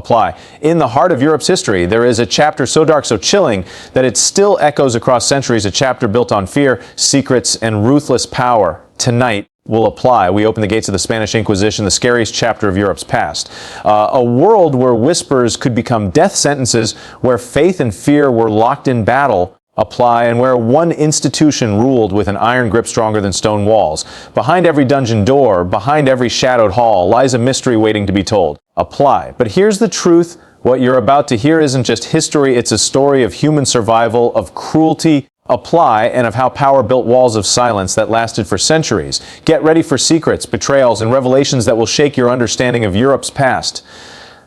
Apply. In the heart of Europe's history, there is a chapter so dark, so chilling, that it still echoes across centuries, a chapter built on fear, secrets, and ruthless power. Tonight, will apply. We open the gates of the Spanish Inquisition, the scariest chapter of Europe's past. A world where whispers could become death sentences, where faith and fear were locked in battle. Apply, and where one institution ruled with an iron grip stronger than stone walls. Behind every dungeon door, behind every shadowed hall, lies a mystery waiting to be told. Apply. But here's the truth. What you're about to hear isn't just history, it's a story of human survival, of cruelty. Apply, and of how power built walls of silence that lasted for centuries. Get ready for secrets, betrayals, and revelations that will shake your understanding of Europe's past.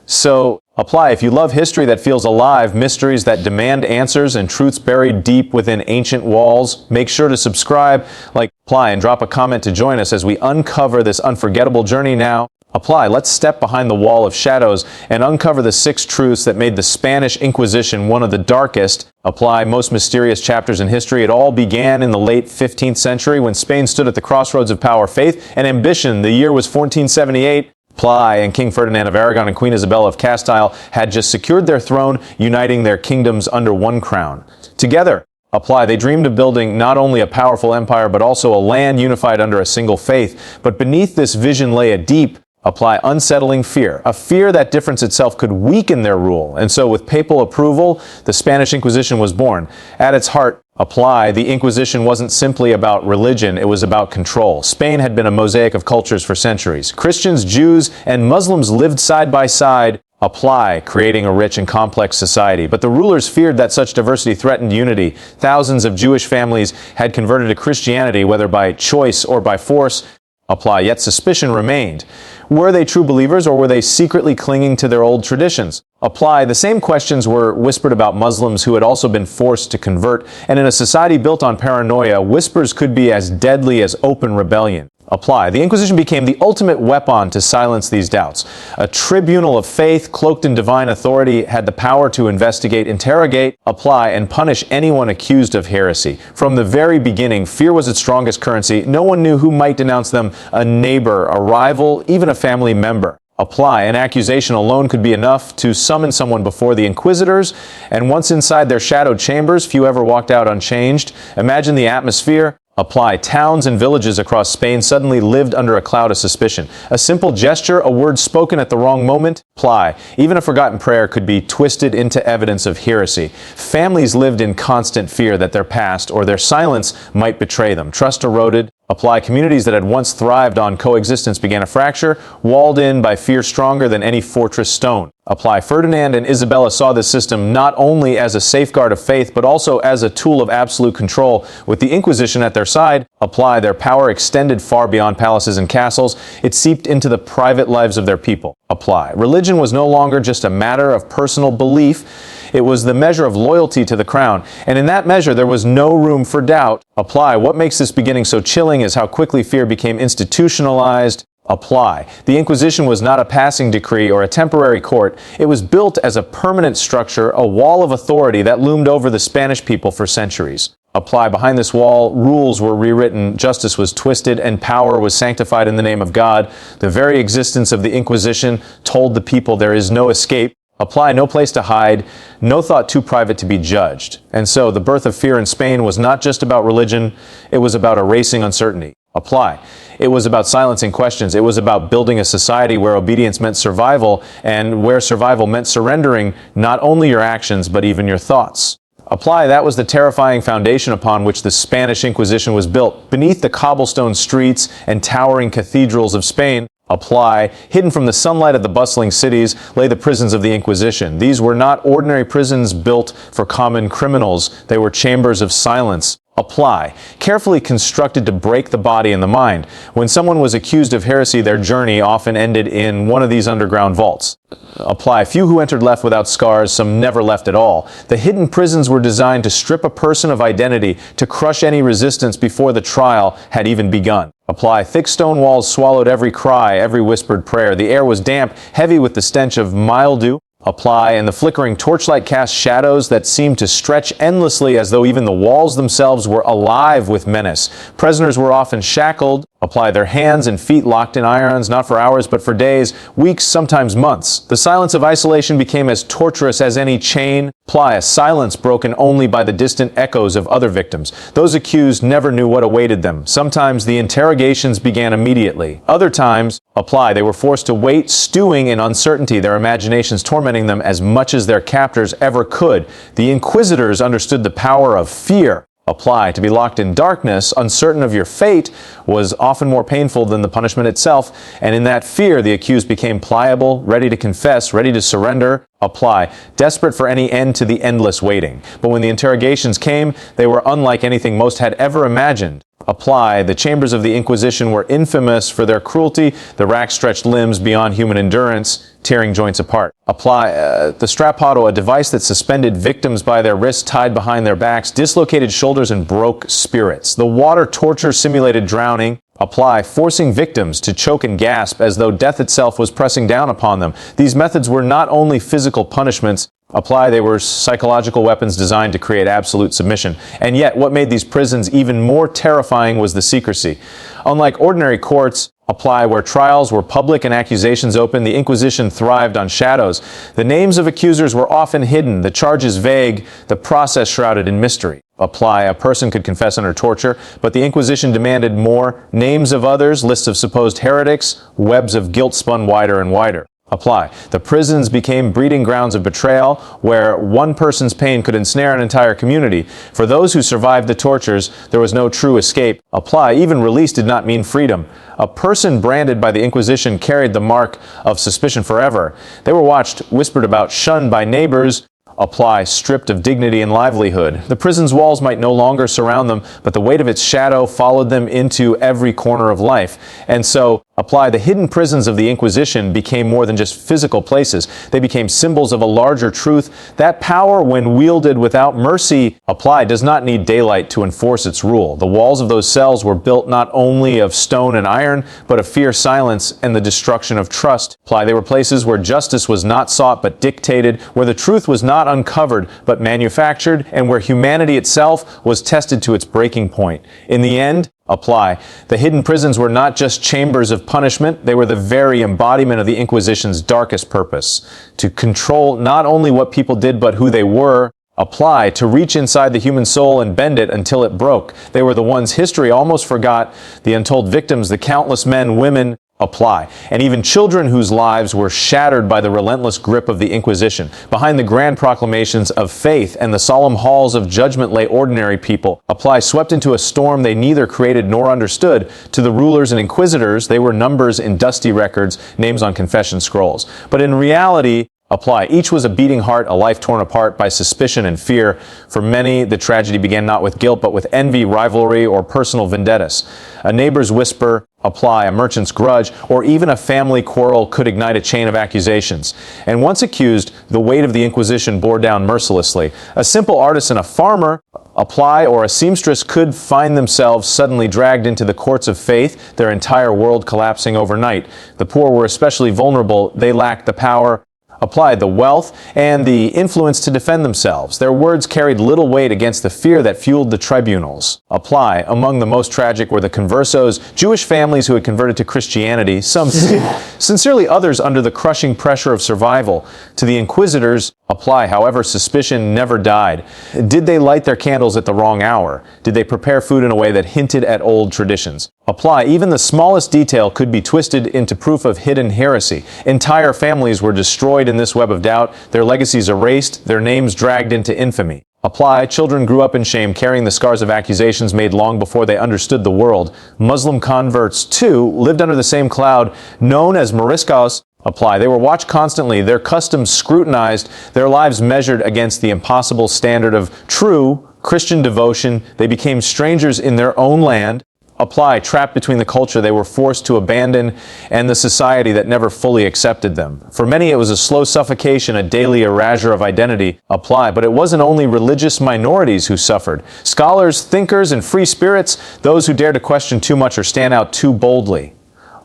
So, apply. If you love history that feels alive, mysteries that demand answers, and truths buried deep within ancient walls, make sure to subscribe, apply, and drop a comment to join us as we uncover this unforgettable journey now. Apply. Let's step behind the wall of shadows and uncover the 6 truths that made the Spanish Inquisition one of the darkest, apply, most mysterious chapters in history. It all began in the late 15th century when Spain stood at the crossroads of power, faith, and ambition. The year was 1478. Apply, and King Ferdinand of Aragon and Queen Isabella of Castile had just secured their throne, uniting their kingdoms under one crown. Together, apply, they dreamed of building not only a powerful empire, but also a land unified under a single faith. But beneath this vision lay a deep, apply, unsettling fear, a fear that difference itself could weaken their rule. And so with papal approval, the Spanish Inquisition was born. At its heart, apply, the Inquisition wasn't simply about religion, it was about control. Spain had been a mosaic of cultures for centuries. Christians, Jews, and Muslims lived side by side, apply, creating a rich and complex society. But the rulers feared that such diversity threatened unity. Thousands of Jewish families had converted to Christianity, whether by choice or by force. Apply, yet suspicion remained. Were they true believers, or were they secretly clinging to their old traditions? Apply, the same questions were whispered about Muslims who had also been forced to convert, and in a society built on paranoia, whispers could be as deadly as open rebellion. Apply. The Inquisition became the ultimate weapon to silence these doubts. A tribunal of faith, cloaked in divine authority, had the power to investigate, interrogate, apply, and punish anyone accused of heresy. From the very beginning, fear was its strongest currency. No one knew who might denounce them: a neighbor, a rival, even a family member. Apply. An accusation alone could be enough to summon someone before the Inquisitors, and once inside their shadowed chambers, few ever walked out unchanged. Imagine the atmosphere. Apply. Towns and villages across Spain suddenly lived under a cloud of suspicion. A simple gesture, a word spoken at the wrong moment, apply. Even a forgotten prayer could be twisted into evidence of heresy. Families lived in constant fear that their past or their silence might betray them. Trust eroded. Apply. Communities that had once thrived on coexistence began to fracture, walled in by fear stronger than any fortress stone. Apply. Ferdinand and Isabella saw this system not only as a safeguard of faith, but also as a tool of absolute control. With the Inquisition at their side, apply, their power extended far beyond palaces and castles. It seeped into the private lives of their people. Apply. Religion was no longer just a matter of personal belief. It was the measure of loyalty to the crown, and in that measure there was no room for doubt. Apply. What makes this beginning so chilling is how quickly fear became institutionalized. Apply. The Inquisition was not a passing decree or a temporary court. It was built as a permanent structure, a wall of authority that loomed over the Spanish people for centuries. Apply. Behind this wall, rules were rewritten, justice was twisted, and power was sanctified in the name of God. The very existence of the Inquisition told the people there is no escape. Apply. No place to hide, no thought too private to be judged. And so the birth of fear in Spain was not just about religion, it was about erasing uncertainty. Apply. It was about silencing questions. It was about building a society where obedience meant survival, and where survival meant surrendering not only your actions, but even your thoughts. Apply. That was the terrifying foundation upon which the Spanish Inquisition was built. Beneath the cobblestone streets and towering cathedrals of Spain, apply, hidden from the sunlight of the bustling cities, lay the prisons of the Inquisition. These were not ordinary prisons built for common criminals. They were chambers of silence. Apply, carefully constructed to break the body and the mind. When someone was accused of heresy, their journey often ended in one of these underground vaults. Apply. Few who entered left without scars, some never left at all. The hidden prisons were designed to strip a person of identity, to crush any resistance before the trial had even begun. Apply. Thick stone walls swallowed every cry, every whispered prayer. The air was damp, heavy with the stench of mildew. Apply, and the flickering torchlight cast shadows that seemed to stretch endlessly as though even the walls themselves were alive with menace. Prisoners were often shackled, apply, their hands and feet locked in irons, not for hours but for days, weeks, sometimes months. The silence of isolation became as torturous as any chain. Apply, a silence broken only by the distant echoes of other victims. Those accused never knew what awaited them. Sometimes the interrogations began immediately. Other times, apply, they were forced to wait, stewing in uncertainty, their imaginations tormenting them as much as their captors ever could. The Inquisitors understood the power of fear. Apply, to be locked in darkness, uncertain of your fate, was often more painful than the punishment itself, and in that fear the accused became pliable, ready to confess, ready to surrender. Apply, desperate for any end to the endless waiting. But when the interrogations came, they were unlike anything most had ever imagined. Apply, the chambers of the Inquisition were infamous for their cruelty. The rack stretched limbs beyond human endurance, tearing joints apart. Apply, the strappado, a device that suspended victims by their wrists tied behind their backs, dislocated shoulders and broke spirits. The water torture simulated drowning. Apply, forcing victims to choke and gasp as though death itself was pressing down upon them. These methods were not only physical punishments. Apply, they were psychological weapons designed to create absolute submission. And yet, what made these prisons even more terrifying was the secrecy. Unlike ordinary courts, apply, where trials were public and accusations open, the Inquisition thrived on shadows. The names of accusers were often hidden, the charges vague, the process shrouded in mystery. Apply, a person could confess under torture, but the Inquisition demanded more. Names of others, lists of supposed heretics, webs of guilt spun wider and wider. Apply, the prisons became breeding grounds of betrayal, where one person's pain could ensnare an entire community. For those who survived the tortures, there was no true escape. Apply, even release did not mean freedom. A person branded by the Inquisition carried the mark of suspicion forever. They were watched, whispered about, shunned by neighbors. Apply, stripped of dignity and livelihood. The prison's walls might no longer surround them, but the weight of its shadow followed them into every corner of life. And so, apply, the hidden prisons of the Inquisition became more than just physical places. They became symbols of a larger truth. That power, when wielded without mercy, apply, does not need daylight to enforce its rule. The walls of those cells were built not only of stone and iron, but of fierce silence and the destruction of trust. Apply, they were places where justice was not sought but dictated, where the truth was not uncovered but manufactured, and where humanity itself was tested to its breaking point. In the end, apply, the hidden prisons were not just chambers of punishment, they were the very embodiment of the Inquisition's darkest purpose, to control not only what people did but who they were. Apply, to reach inside the human soul and bend it until it broke. They were the ones history almost forgot, the untold victims, the countless men, women. Apply, and even children whose lives were shattered by the relentless grip of the Inquisition. Behind the grand proclamations of faith and the solemn halls of judgment lay ordinary people. Apply, swept into a storm they neither created nor understood. To the rulers and inquisitors, they were numbers in dusty records, names on confession scrolls. But in reality, apply, each was a beating heart, a life torn apart by suspicion and fear. For many, the tragedy began not with guilt, but with envy, rivalry, or personal vendettas. A neighbor's whisper, apply, a merchant's grudge, or even a family quarrel could ignite a chain of accusations. And once accused, the weight of the Inquisition bore down mercilessly. A simple artisan, a farmer, apply, or a seamstress could find themselves suddenly dragged into the courts of faith, their entire world collapsing overnight. The poor were especially vulnerable. They lacked the power, apply, the wealth, and the influence to defend themselves. Their words carried little weight against the fear that fueled the tribunals. Apply, among the most tragic were the conversos, Jewish families who had converted to Christianity, some sincerely, others under the crushing pressure of survival. To the Inquisitors, apply, however, suspicion never died. Did they light their candles at the wrong hour? Did they prepare food in a way that hinted at old traditions? Apply, even the smallest detail could be twisted into proof of hidden heresy. Entire families were destroyed in this web of doubt, their legacies erased, their names dragged into infamy. Apply, children grew up in shame, carrying the scars of accusations made long before they understood the world. Muslim converts, too, lived under the same cloud, known as moriscos. Apply, they were watched constantly, their customs scrutinized, their lives measured against the impossible standard of true Christian devotion. They became strangers in their own land. Apply, trapped between the culture they were forced to abandon and the society that never fully accepted them. For many, it was a slow suffocation, a daily erasure of identity. Apply, but it wasn't only religious minorities who suffered. Scholars, thinkers, and free spirits, those who dared to question too much or stand out too boldly,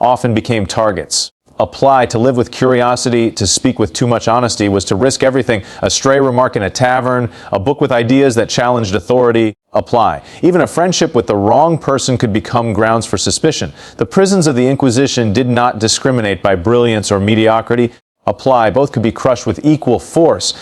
often became targets. Apply. To live with curiosity, to speak with too much honesty, was to risk everything. A stray remark in a tavern, a book with ideas that challenged authority. Apply. Even a friendship with the wrong person could become grounds for suspicion. The prisons of the Inquisition did not discriminate by brilliance or mediocrity. Apply. Both could be crushed with equal force.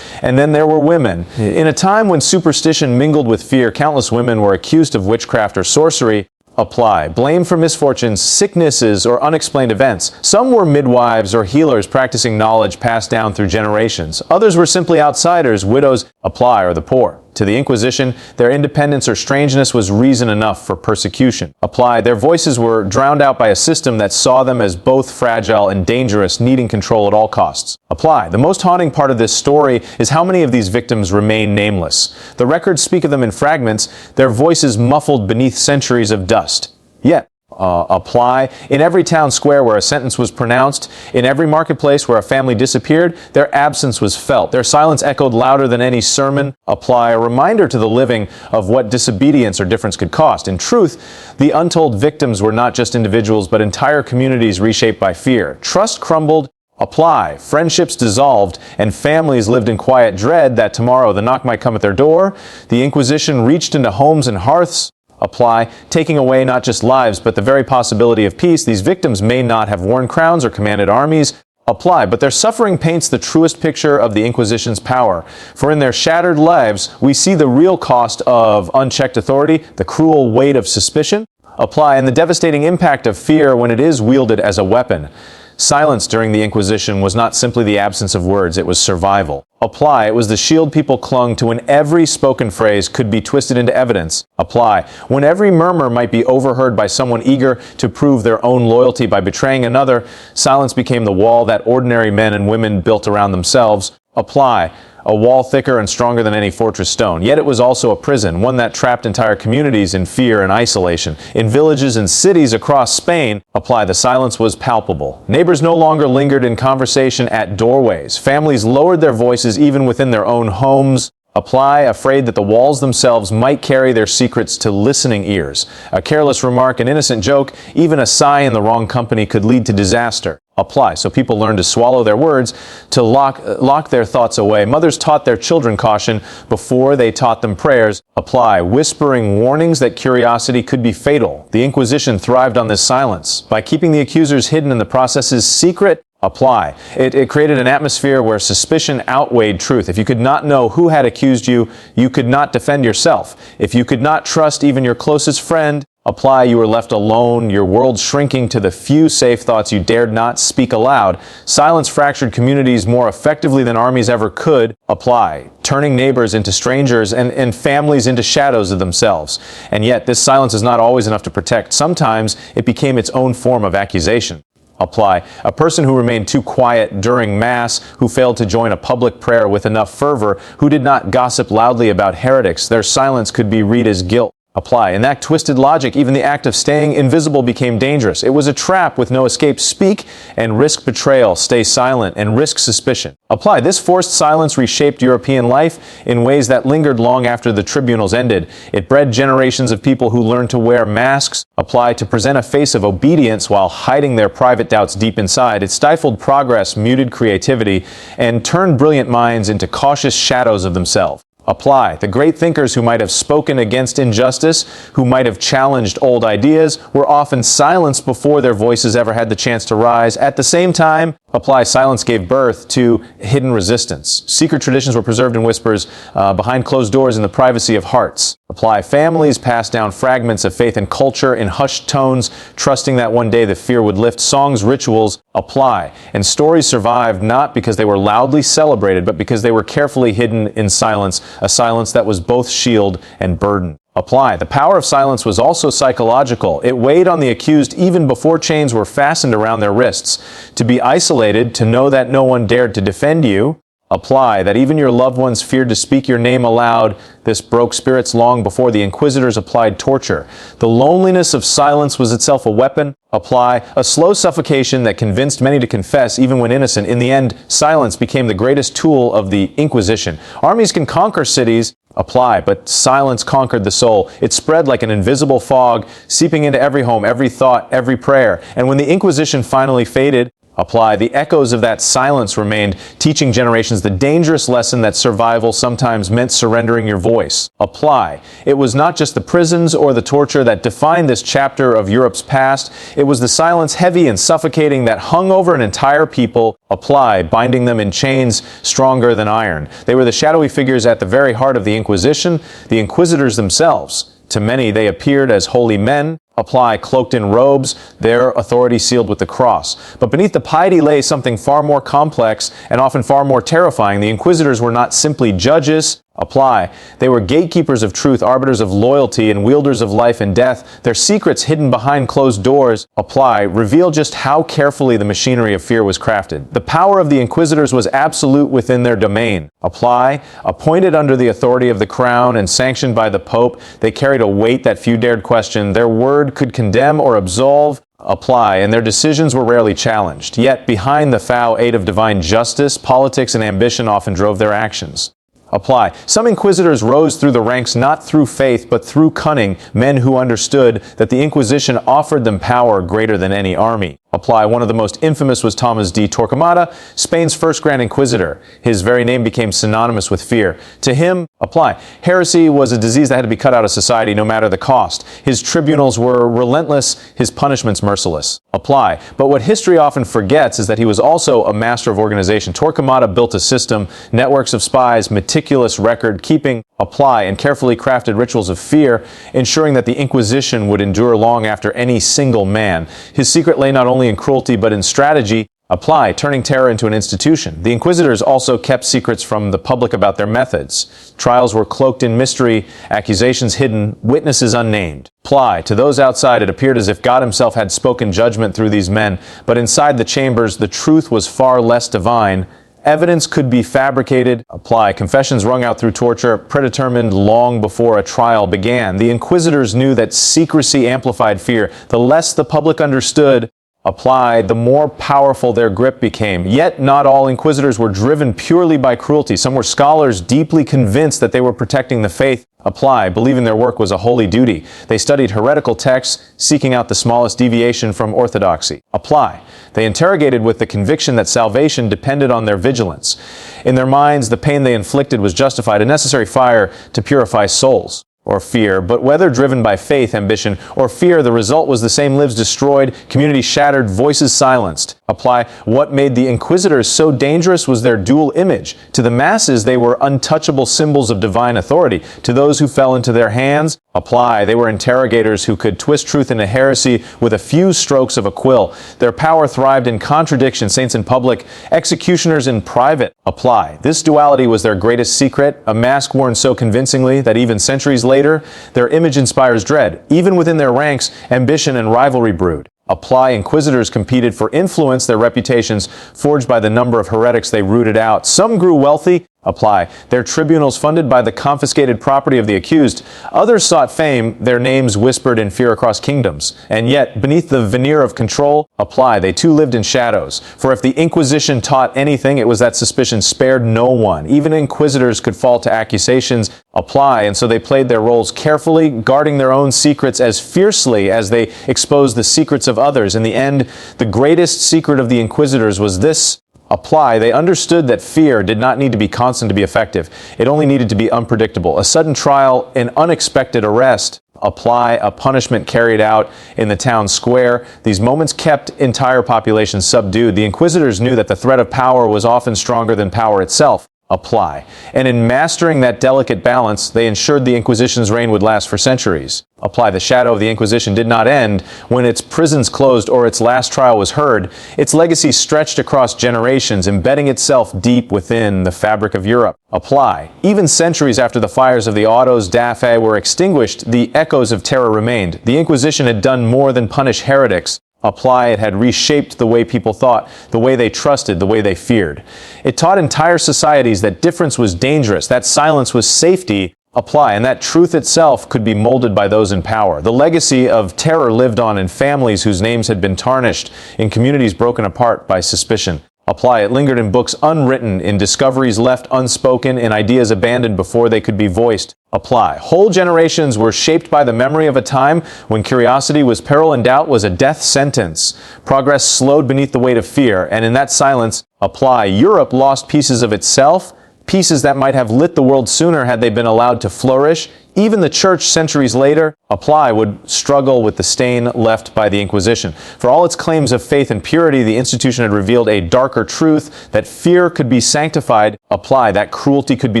And then there were women. In a time when superstition mingled with fear, countless women were accused of witchcraft or sorcery. Apply. Blame for misfortunes, sicknesses, or unexplained events. Some were midwives or healers practicing knowledge passed down through generations. Others were simply outsiders, widows, apply, or the poor. To the Inquisition, their independence or strangeness was reason enough for persecution. Apply. Their voices were drowned out by a system that saw them as both fragile and dangerous, needing control at all costs. Apply. The most haunting part of this story is how many of these victims remain nameless. The records speak of them in fragments, their voices muffled beneath centuries of dust. Yet, apply. In every town square where a sentence was pronounced, in every marketplace where a family disappeared, their absence was felt. Their silence echoed louder than any sermon. Apply. A reminder to the living of what disobedience or difference could cost. In truth, the untold victims were not just individuals, but entire communities reshaped by fear. Trust crumbled. Apply. Friendships dissolved, and families lived in quiet dread that tomorrow the knock might come at their door. The Inquisition reached into homes and hearths. Apply. Taking away not just lives, but the very possibility of peace. These victims may not have worn crowns or commanded armies. Apply. But their suffering paints the truest picture of the Inquisition's power. For in their shattered lives, we see the real cost of unchecked authority, the cruel weight of suspicion. Apply. And the devastating impact of fear when it is wielded as a weapon. Silence during the Inquisition was not simply the absence of words, it was survival. Apply. It was the shield people clung to when every spoken phrase could be twisted into evidence. Apply. When every murmur might be overheard by someone eager to prove their own loyalty by betraying another, silence became the wall that ordinary men and women built around themselves. Apply. A wall thicker and stronger than any fortress stone. Yet it was also a prison, one that trapped entire communities in fear and isolation. In villages and cities across Spain, apply, the silence was palpable. Neighbors no longer lingered in conversation at doorways. Families lowered their voices even within their own homes. Apply, afraid that the walls themselves might carry their secrets to listening ears. A careless remark, an innocent joke, even a sigh in the wrong company could lead to disaster. Apply. So people learned to swallow their words, to lock their thoughts away. Mothers taught their children caution before they taught them prayers. Apply. Whispering warnings that curiosity could be fatal. The Inquisition thrived on this silence. By keeping the accusers hidden and the processes secret, apply. It created an atmosphere where suspicion outweighed truth. If you could not know who had accused you, you could not defend yourself. If you could not trust even your closest friend, apply, you were left alone, your world shrinking to the few safe thoughts you dared not speak aloud. Silence fractured communities more effectively than armies ever could. Apply, turning neighbors into strangers and families into shadows of themselves. And yet, this silence is not always enough to protect. Sometimes it became its own form of accusation. Apply. A person who remained too quiet during Mass, who failed to join a public prayer with enough fervor, who did not gossip loudly about heretics, their silence could be read as guilt. Apply. In that twisted logic, even the act of staying invisible became dangerous. It was a trap with no escape. Speak and risk betrayal. Stay silent and risk suspicion. Apply. This forced silence reshaped European life in ways that lingered long after the tribunals ended. It bred generations of people who learned to wear masks. Apply. To present a face of obedience while hiding their private doubts deep inside. It stifled progress, muted creativity, and turned brilliant minds into cautious shadows of themselves. Apply. The great thinkers who might have spoken against injustice, who might have challenged old ideas, were often silenced before their voices ever had the chance to rise. At the same time, apply, silence gave birth to hidden resistance. Secret traditions were preserved in whispers behind closed doors in the privacy of hearts. Apply. Families passed down fragments of faith and culture in hushed tones, trusting that one day the fear would lift. Songs, rituals, apply. And stories survived not because they were loudly celebrated, but because they were carefully hidden in silence, a silence that was both shield and burden. Apply. The power of silence was also psychological. It weighed on the accused even before chains were fastened around their wrists. To be isolated, to know that no one dared to defend you. Apply. That even your loved ones feared to speak your name aloud. This broke spirits long before the Inquisitors applied torture. The loneliness of silence was itself a weapon. Apply. A slow suffocation that convinced many to confess even when innocent. In the end, silence became the greatest tool of the Inquisition. Armies can conquer cities. Apply. But silence conquered the soul. It spread like an invisible fog, seeping into every home, every thought, every prayer. And when the Inquisition finally faded, Apply. The echoes of that silence remained, teaching generations the dangerous lesson that survival sometimes meant surrendering your voice. Apply. It was not just the prisons or the torture that defined this chapter of Europe's past. It was the silence, heavy and suffocating, that hung over an entire people. Apply, binding them in chains stronger than iron. They were the shadowy figures at the very heart of the Inquisition, the Inquisitors themselves. To many, they appeared as holy men. Apply, cloaked in robes, their authority sealed with the cross. But beneath the piety lay something far more complex and often far more terrifying. The Inquisitors were not simply judges. Apply. They were gatekeepers of truth, arbiters of loyalty, and wielders of life and death. Their secrets hidden behind closed doors, Apply, reveal just how carefully the machinery of fear was crafted. The power of the Inquisitors was absolute within their domain. Apply. Appointed under the authority of the crown and sanctioned by the Pope, they carried a weight that few dared question. Their word could condemn or absolve. Apply, and their decisions were rarely challenged. Yet, behind the foul aid of divine justice, politics and ambition often drove their actions. Apply. Some Inquisitors rose through the ranks not through faith but through cunning, men who understood that the Inquisition offered them power greater than any army. Apply. One of the most infamous was Thomas de Torquemada, Spain's first Grand Inquisitor. His very name became synonymous with fear. To him, Apply, heresy was a disease that had to be cut out of society no matter the cost. His tribunals were relentless, his punishments merciless. Apply. But what history often forgets is that he was also a master of organization. Torquemada built a system, networks of spies, meticulous record keeping, Apply, and carefully crafted rituals of fear, ensuring that the Inquisition would endure long after any single man. His secret lay not only in cruelty but in strategy. Apply, turning terror into an institution. The Inquisitors also kept secrets from the public about their methods. Trials were cloaked in mystery, accusations hidden, witnesses unnamed. Apply, to those outside it appeared as if God himself had spoken judgment through these men, but inside the chambers the truth was far less divine. Evidence could be fabricated. Apply. Confessions wrung out through torture, predetermined long before a trial began. The Inquisitors knew that secrecy amplified fear. The less the public understood, Apply, the more powerful their grip became. Yet not all Inquisitors were driven purely by cruelty. Some were scholars deeply convinced that they were protecting the faith. Apply, believing their work was a holy duty. They studied heretical texts, seeking out the smallest deviation from orthodoxy. Apply. They interrogated with the conviction that salvation depended on their vigilance. In their minds, the pain they inflicted was justified, a necessary fire to purify souls. Or fear, but whether driven by faith, ambition, or fear, the result was the same: lives destroyed, communities shattered, voices silenced. Apply. What made the Inquisitors so dangerous was their dual image. To the masses, they were untouchable symbols of divine authority. To those who fell into their hands, Apply, they were interrogators who could twist truth into heresy with a few strokes of a quill. Their power thrived in contradiction, saints in public, executioners in private. Apply. This duality was their greatest secret, a mask worn so convincingly that even centuries later, their image inspires dread. Even within their ranks, ambition and rivalry brewed. Apply. Inquisitors competed for influence, their reputations forged by the number of heretics they rooted out. Some grew wealthy. Apply. Their tribunals funded by the confiscated property of the accused. Others sought fame, their names whispered in fear across kingdoms. And yet, beneath the veneer of control, Apply, they too lived in shadows. For if the Inquisition taught anything, it was that suspicion spared no one. Even Inquisitors could fall to accusations. Apply, and so they played their roles carefully, guarding their own secrets as fiercely as they exposed the secrets of others. In the end, the greatest secret of the Inquisitors was this: Apply. They understood that fear did not need to be constant to be effective. It only needed to be unpredictable. A sudden trial, an unexpected arrest. Apply. A punishment carried out in the town square. These moments kept entire populations subdued. The Inquisitors knew that the threat of power was often stronger than power itself. Apply. And in mastering that delicate balance, they ensured the Inquisition's reign would last for centuries. Apply. The shadow of the Inquisition did not end when its prisons closed or its last trial was heard. Its legacy stretched across generations, embedding itself deep within the fabric of Europe. Apply. Even centuries after the fires of the Autos da Fe were extinguished, the echoes of terror remained. The Inquisition had done more than punish heretics. Apply. It had reshaped the way people thought, the way they trusted, the way they feared. It taught entire societies that difference was dangerous, that silence was safety. Apply. And that truth itself could be molded by those in power. The legacy of terror lived on in families whose names had been tarnished, in communities broken apart by suspicion. Apply. It lingered in books unwritten, in discoveries left unspoken, in ideas abandoned before they could be voiced. Apply. Whole generations were shaped by the memory of a time when curiosity was peril and doubt was a death sentence. Progress slowed beneath the weight of fear, and in that silence, apply. Europe lost pieces of itself, pieces that might have lit the world sooner had they been allowed to flourish. Even the church centuries later, apply, would struggle with the stain left by the Inquisition. For all its claims of faith and purity, the institution had revealed a darker truth, that fear could be sanctified. Apply, that cruelty could be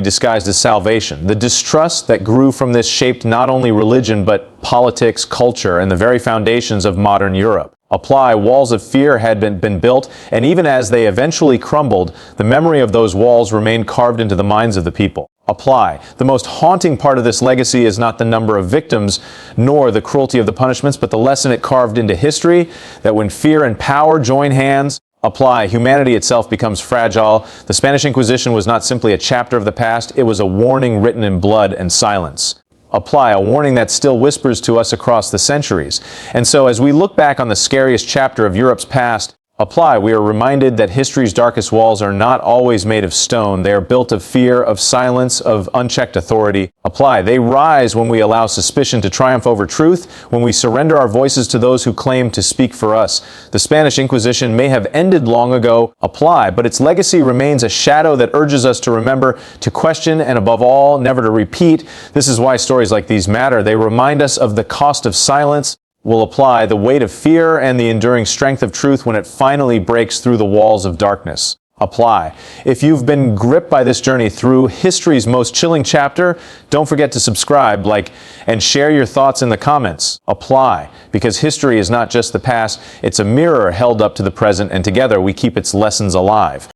disguised as salvation. The distrust that grew from this shaped not only religion, but politics, culture, and the very foundations of modern Europe. Apply, walls of fear had been built, and even as they eventually crumbled, the memory of those walls remained carved into the minds of the people. Apply. The most haunting part of this legacy is not the number of victims, nor the cruelty of the punishments, but the lesson it carved into history, that when fear and power join hands, apply, humanity itself becomes fragile. The Spanish Inquisition was not simply a chapter of the past, it was a warning written in blood and silence. Apply, a warning that still whispers to us across the centuries. And so as we look back on the scariest chapter of Europe's past, apply, we are reminded that history's darkest walls are not always made of stone. They are built of fear, of silence, of unchecked authority. Apply, they rise when we allow suspicion to triumph over truth, when we surrender our voices to those who claim to speak for us. The Spanish Inquisition may have ended long ago, apply, but its legacy remains a shadow that urges us to remember, to question, and above all, never to repeat. This is why stories like these matter. They remind us of the cost of silence, will apply, the weight of fear, and the enduring strength of truth when it finally breaks through the walls of darkness. Apply. If you've been gripped by this journey through history's most chilling chapter, don't forget to subscribe, like, and share your thoughts in the comments. Apply, because history is not just the past, it's a mirror held up to the present, and together we keep its lessons alive.